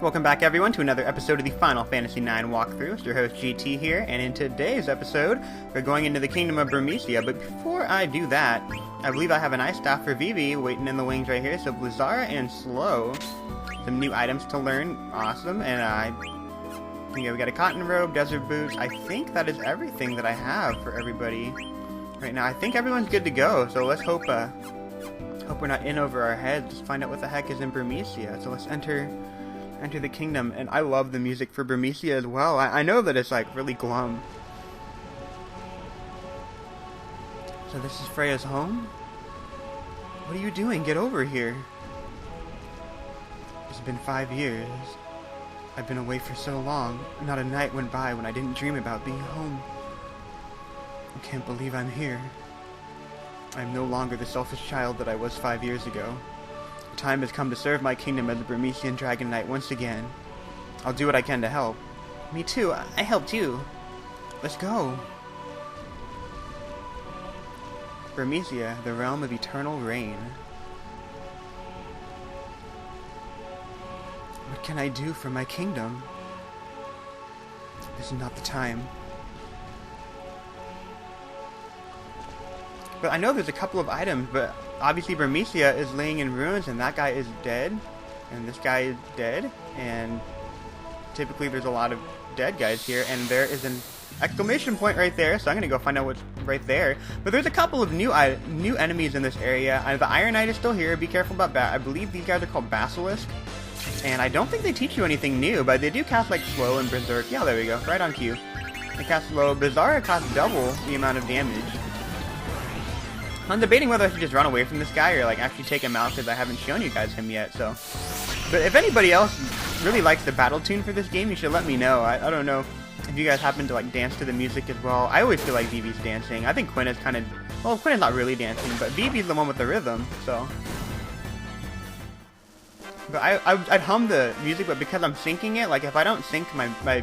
Welcome back everyone to another episode of the Final Fantasy IX walkthrough. It's your host GT here, and in today's episode, we're going into the Kingdom of Burmecia, but before I do that, I believe I have an ice staff for Vivi waiting in the wings right here, so Blizzara and Slow, some new items to learn, awesome, and we got a cotton robe, desert boots. I think that is everything that I have for everybody right now. I think everyone's good to go, so let's hope we're not in over our heads. Let's find out what the heck is in Burmecia. So let's enter the kingdom, and I love the music for Burmecia as well. I know that it's like really glum. So this is Freya's home? What are you doing? Get over here. It's been 5 years. I've been away for so long. Not a night went by when I didn't dream about being home. I can't believe I'm here. I'm no longer the selfish child that I was 5 years ago. The time has come to serve my kingdom as a Burmecian Dragon Knight once again. I'll do what I can to help. Me too, I helped you. Let's go. Burmecia, the realm of eternal rain. What can I do for my kingdom? This is not the time. But I know there's a couple of items, but obviously Burmecia is laying in ruins, and that guy is dead, and this guy is dead, and typically there's a lot of dead guys here, and there is an exclamation point right there, so I'm gonna go find out what's right there. But there's a couple of new enemies in this area. The Iron Knight is still here. Be careful about that. I believe these guys are called Basilisk, and I don't think they teach you anything new, but they do cast like Slow and Berserk. Yeah, there we go, right on cue. They cast Slow. Blizzara costs double the amount of damage. I'm debating whether I should just run away from this guy or like actually take him out, because I haven't shown you guys him yet. So, but if anybody else really likes the battle tune for this game, you should let me know. I don't know if you guys happen to like dance to the music as well. I always feel like Vivi's dancing. I think Quinn is kind of, well, Quinn is not really dancing, but Vivi's the one with the rhythm. So, but I'd hum the music, but because I'm syncing it, like if I don't sync my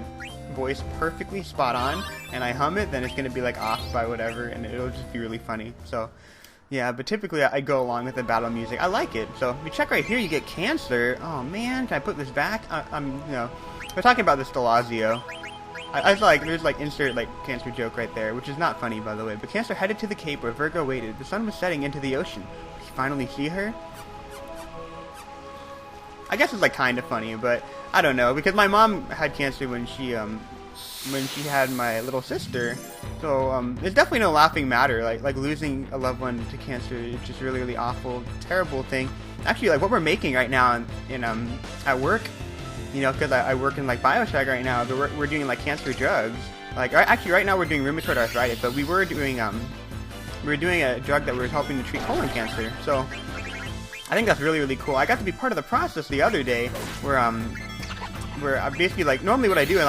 voice perfectly spot on and I hum it, then it's gonna be like off by whatever, and it'll just be really funny. So yeah, but typically I go along with the battle music. I like it. So if you check right here, you get cancer. Oh man, can I put this back? We're talking about the Stelazio. I was like, there's like insert like cancer joke right there, which is not funny by the way. But Cancer headed to the cape where Virgo waited. The sun was setting into the ocean. Did he finally see her? I guess it's like kind of funny, but I don't know, because my mom had cancer when she had my little sister, so it's definitely no laughing matter. Like losing a loved one to cancer is just really, really awful, terrible thing. Actually, like what we're making right now in at work, you know, because I work in like Bioshock right now, but we're doing like cancer drugs. Like actually, right now we're doing rheumatoid arthritis, but we were doing a drug that was helping to treat colon cancer. So I think that's really, really cool. I got to be part of the process the other day, where I basically, like, normally what I do is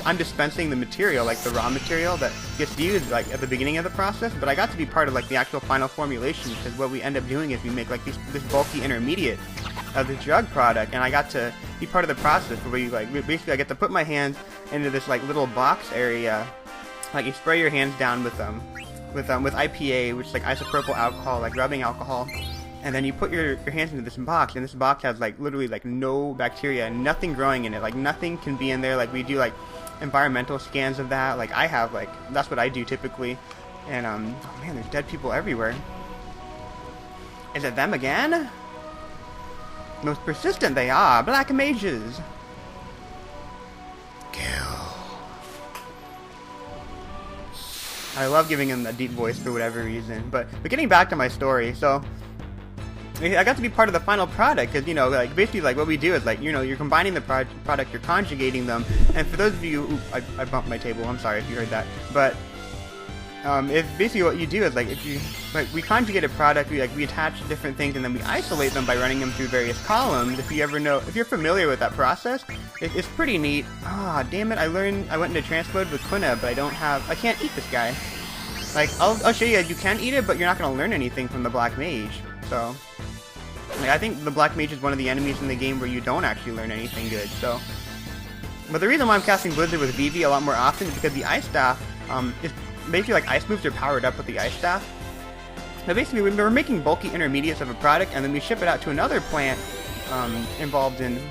I'm dispensing the material, like the raw material that gets used like at the beginning of the process, but I got to be part of like the actual final formulation, because what we end up doing is we make like this bulky intermediate of the drug product, and I got to be part of the process where you like basically I get to put my hands into this like little box area, like you spray your hands down with IPA, which is like isopropyl alcohol, like rubbing alcohol. And then you put your hands into this box, and this box has like literally like no bacteria and nothing growing in it. Like nothing can be in there. Like we do like environmental scans of that. Like I have like, that's what I do typically. And oh man, there's dead people everywhere. Is it them again? Most persistent they are, black mages. Kill. I love giving him a deep voice for whatever reason. But getting back to my story, so I got to be part of the final product, because, you know, like, basically, like, what we do is, like, you know, you're combining the product, you're conjugating them, and for those of you, I bumped my table, I'm sorry if you heard that, but, if basically what you do is, like, if you, like, we conjugate a product, we attach different things, and then we isolate them by running them through various columns. If you're familiar with that process, it's pretty neat. Ah, damn it, I went into trance mode with Quina, but I can't eat this guy. Like, I'll show you, you can eat it, but you're not going to learn anything from the Black Mage, so like, I think the Black Mage is one of the enemies in the game where you don't actually learn anything good, so. But the reason why I'm casting Blizzard with Vivi a lot more often is because the Ice Staff is basically like ice moves are powered up with the Ice Staff. Now basically we're making bulky intermediates of a product, and then we ship it out to another plant involved in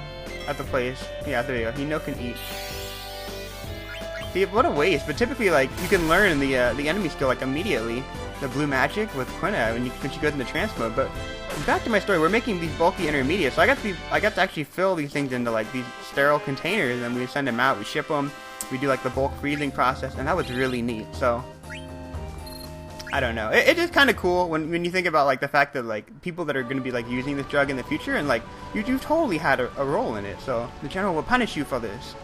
at the place. Yeah, there you go. Hino can eat. See, what a waste. But typically, like, you can learn the enemy skill, like, immediately. The blue magic with Quina when she goes into trance mode. But back to my story, we're making these bulky intermediates. So I got to actually fill these things into, like, these sterile containers, and we send them out, we ship them, we do, like, the bulk freezing process, and that was really neat. So I don't know. It is kind of cool when you think about, like, the fact that, like, people that are going to be, like, using this drug in the future, and, like, you totally had a role in it. So the general will punish you for this.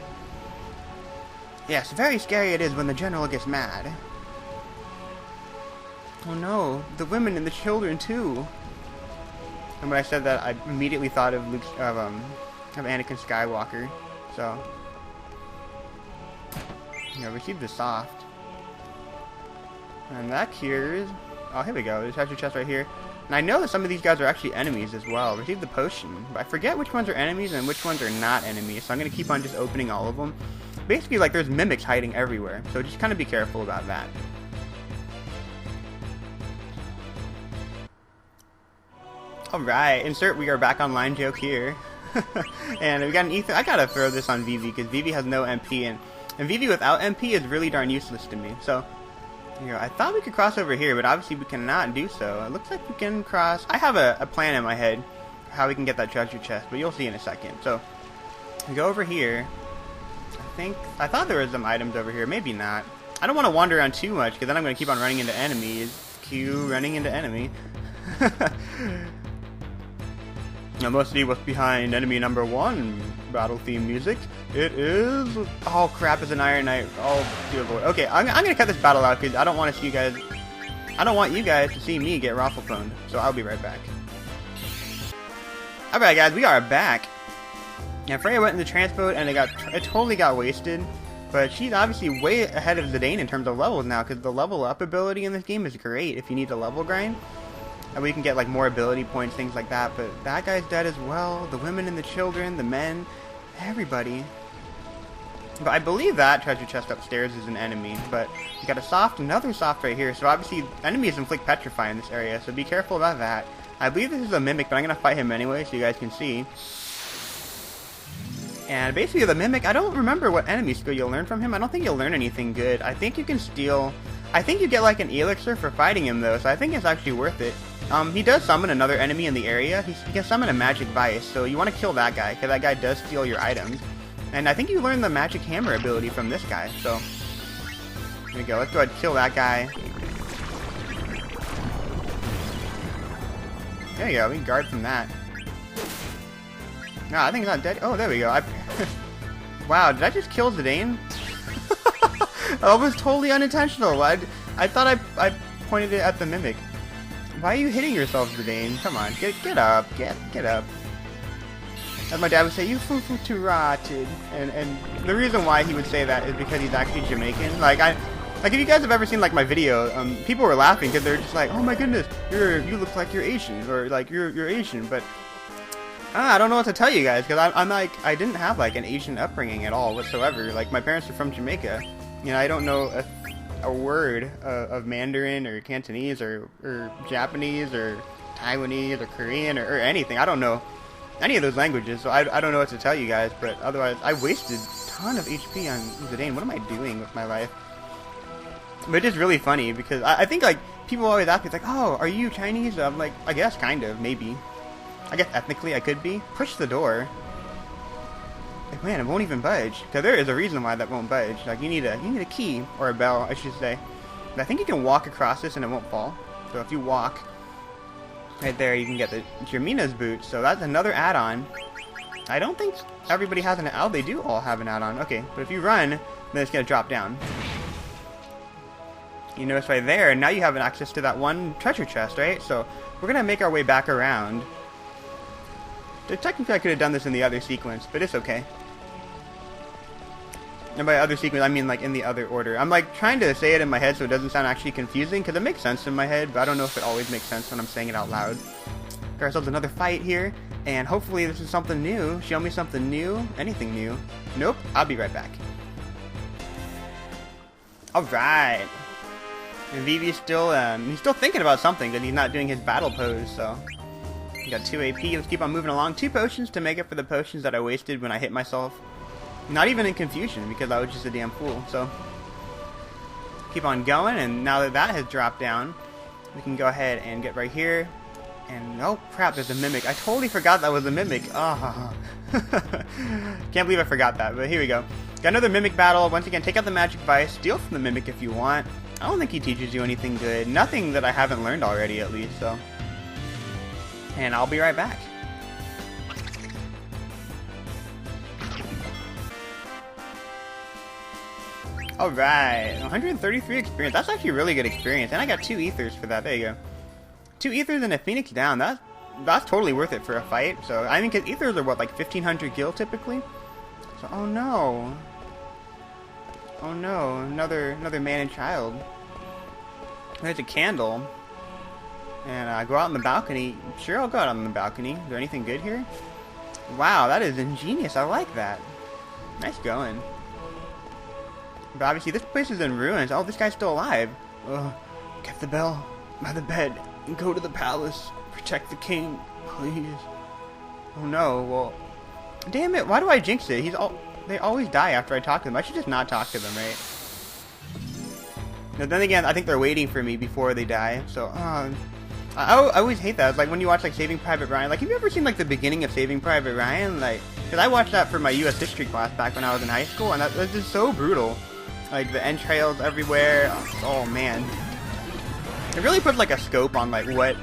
Yes, very scary it is when the general gets mad. Oh no, the women and the children too. And when I said that, I immediately thought of Anakin Skywalker. So, yeah, receive the soft, and that cures. Oh, here we go. There's actually a chest right here. And I know that some of these guys are actually enemies as well. Receive the potion, but I forget which ones are enemies and which ones are not enemies. So I'm gonna keep on just opening all of them. Basically, like, there's mimics hiding everywhere. So just kind of be careful about that. Alright, insert we are back online joke here. And we got an ether. I gotta throw this on Vivi because Vivi has no MP, and Vivi without MP is really darn useless to me. So, you know, I thought we could cross over here, but obviously we cannot do so. It looks like we can cross. I have a plan in my head how we can get that treasure chest, but you'll see in a second. So, we go over here. I thought there was some items over here. Maybe not. I don't want to wander around too much because then I'm going to keep on running into enemies. Q running into enemy. Now, mostly what's behind enemy number 1 battle theme music. It is. Oh crap! It's an Iron Knight. Oh dear lord. Okay, I'm gonna cut this battle out because I don't want to see you guys. I don't want you guys to see me get raffle phoned. So I'll be right back. All right, guys, we are back. Now Freya went into trance mode and it totally got wasted. But she's obviously way ahead of Zidane in terms of levels now because the level up ability in this game is great if you need to level grind. And we can get, like, more ability points, things like that. But that guy's dead as well. The women and the children, the men, everybody. But I believe that treasure chest upstairs is an enemy. But we got a soft, another soft right here. So obviously enemies inflict petrify in this area. So be careful about that. I believe this is a mimic, but I'm going to fight him anyway so you guys can see. And basically the mimic, I don't remember what enemy skill you'll learn from him. I don't think you'll learn anything good. I think you can steal. I think you get, like, an elixir for fighting him though. So I think it's actually worth it. He does summon another enemy in the area. He can summon a magic vice, so you want to kill that guy, because that guy does steal your items. And I think you learn the magic hammer ability from this guy, so here we go. Let's go ahead and kill that guy. There you go, we can guard from that. No, I think it's not dead. Oh, there we go. Wow, did I just kill Zidane? That was totally unintentional. I thought I pointed it at the mimic. Why are you hitting yourself, Zidane? Come on, get up, get up. As my dad would say, you foo-foo too rotted. And the reason why he would say that is because he's actually Jamaican. Like if you guys have ever seen, like, my video, people were laughing because they're just like, oh my goodness, you look like you're Asian, or like you're Asian, but I don't know what to tell you guys because I'm like, I didn't have, like, an Asian upbringing at all whatsoever. Like, my parents are from Jamaica. You know, I don't know a word of Mandarin or Cantonese or Japanese or Taiwanese or Korean or anything. I don't know any of those languages, so I don't know what to tell you guys, but otherwise, I wasted a ton of HP on Zidane. What am I doing with my life? But it is really funny because I think, like, people always ask me, like, oh, are you Chinese? I'm like, I guess, kind of, maybe. I guess ethnically I could be. Push the door. Like, man, it won't even budge. Because there is a reason why that won't budge. Like, you need a key, or a bell, I should say. But I think you can walk across this and it won't fall. So if you walk right there, you can get the Jermina's boot. So that's another add-on. I don't think everybody has an oh, they do all have an add-on. Okay, but if you run, then it's gonna drop down. You notice right there, now you have access to that one treasure chest, right? So we're gonna make our way back around. So technically I could have done this in the other sequence, but it's okay. And by other sequence, I mean, like, in the other order. I'm, like, trying to say it in my head so it doesn't sound actually confusing, because it makes sense in my head, but I don't know if it always makes sense when I'm saying it out loud. Got ourselves another fight here, and hopefully this is something new. Show me something new. Anything new. Nope. I'll be right back. Alright. And Vivi's still, he's still thinking about something, because he's not doing his battle pose, so Got 2 AP. Let's keep on moving along. 2 potions to make up for the potions that I wasted when I hit myself. Not even in confusion, because I was just a damn fool. So, keep on going, and now that that has dropped down, we can go ahead and get right here. And, oh crap, there's a mimic. I totally forgot that was a mimic. Oh. Can't believe I forgot that, but here we go. Got another mimic battle. Once again, take out the magic vice. Steal from the mimic if you want. I don't think he teaches you anything good. Nothing that I haven't learned already, at least, so. And I'll be right back. Alright, 133 experience. That's actually really good experience. And I got 2 ethers for that. There you go. 2 ethers and a phoenix down. That's totally worth it for a fight. So, I mean, because ethers are what, like 1500 gil typically? So, oh no. Oh no, another man and child. There's a candle. And I go out on the balcony. Sure, I'll go out on the balcony. Is there anything good here? Wow, that is ingenious. I like that. Nice going. But obviously this place is in ruins. Oh, this guy's still alive. Ugh. Get the bell by the bed and go to the palace. Protect the king, please. Oh no, well... Damn it, why do I jinx it? They always die after I talk to them. I should just not talk to them, right? But then again, I think they're waiting for me before they die. So, I always hate that. It's like when you watch like Saving Private Ryan. Like, have you ever seen like the beginning of Saving Private Ryan? Like, because I watched that for my U.S. history class back when I was in high school, and that's just so brutal. Like the entrails everywhere. Oh man, it really puts like a scope on like what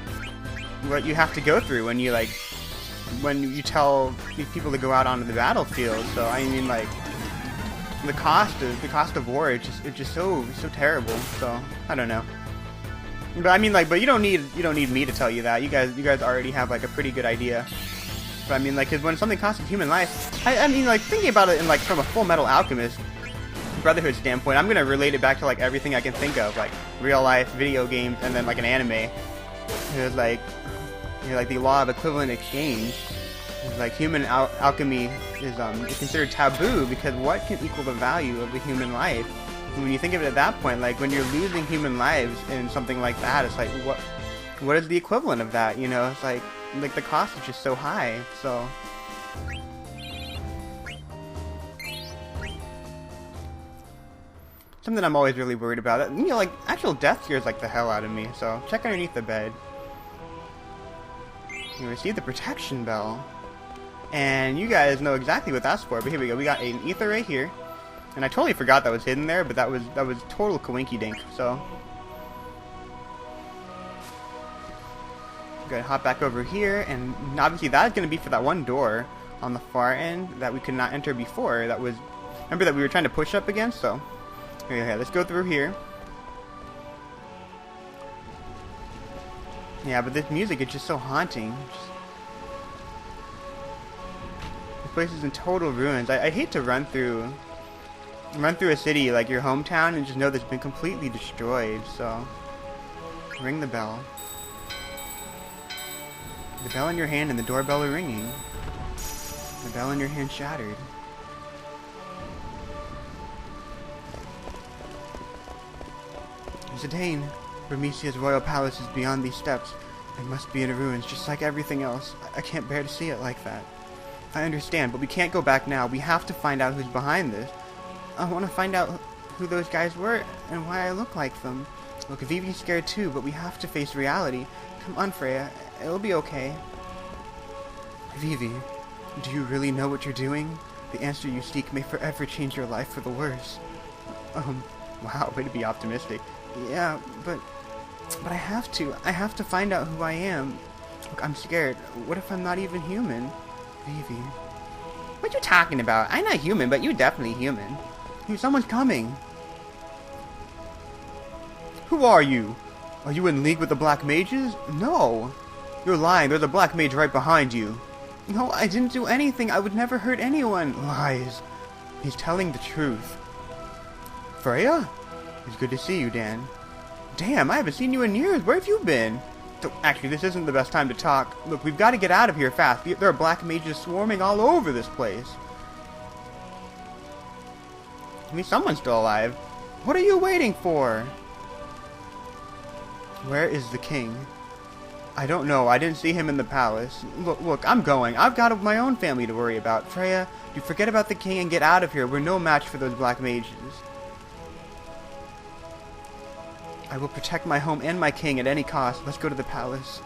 you have to go through when you tell these people to go out onto the battlefield. So I mean, like the cost of war, it's just so terrible. So I don't know. But I mean, like, but you don't need me to tell you that. You guys already have like a pretty good idea. But I mean, like, 'cause when something costs a human life, I mean, like, thinking about it in like from a Full Metal Alchemist Brotherhood standpoint, I'm gonna relate it back to like everything I can think of, like real life, video games, and then like an anime. It's like, you know, like the law of equivalent exchange. It's like human alchemy is considered taboo because what can equal the value of the human life? And when you think of it at that point, like when you're losing human lives in something like that, it's like what is the equivalent of that? You know, it's like the cost is just so high. So. Something I'm always really worried about. You know, like, actual death scares like the hell out of me, so check underneath the bed. You receive the protection bell. And you guys know exactly what that's for, but here we go. We got an ether right here. And I totally forgot that was hidden there, but that was total coinky dink, so. Go ahead, hop back over here, and obviously that's going to be for that one door on the far end that we could not enter before. That was, remember that we were trying to push up against, so. Okay, let's go through here. Yeah, but this music is just so haunting. This place is in total ruins. I hate to run through a city like your hometown and just know that it's been completely destroyed. So, ring the bell. The bell in your hand and the doorbell are ringing. The bell in your hand shattered. Zidane, Burmecia's royal palace is beyond these steps. It must be in ruins, just like everything else. I can't bear to see it like that. I understand, but we can't go back now. We have to find out who's behind this. I want to find out who those guys were and why I look like them. Look, Vivi's scared too, but we have to face reality. Come on, Freya. It'll be okay. Vivi, do you really know what you're doing? The answer you seek may forever change your life for the worse. Wow, way to be optimistic. Yeah, but I have to. I have to find out who I am. Look, I'm scared. What if I'm not even human? Vivi. What you talking about? I'm not human, but you're definitely human. Someone's coming. Who are you? Are you in league with the Black Mages? No. You're lying. There's a Black Mage right behind you. No, I didn't do anything. I would never hurt anyone. Lies. He's telling the truth. Freya? It's good to see you, Dan. Damn, I haven't seen you in years. Where have you been? So, actually, this isn't the best time to talk. Look, we've got to get out of here fast. There are Black Mages swarming all over this place. I mean, someone's still alive. What are you waiting for? Where is the king? I don't know. I didn't see him in the palace. Look, I'm going. I've got my own family to worry about. Freya, you forget about the king and get out of here. We're no match for those black mages. I will protect my home and my king at any cost. Let's go to the palace.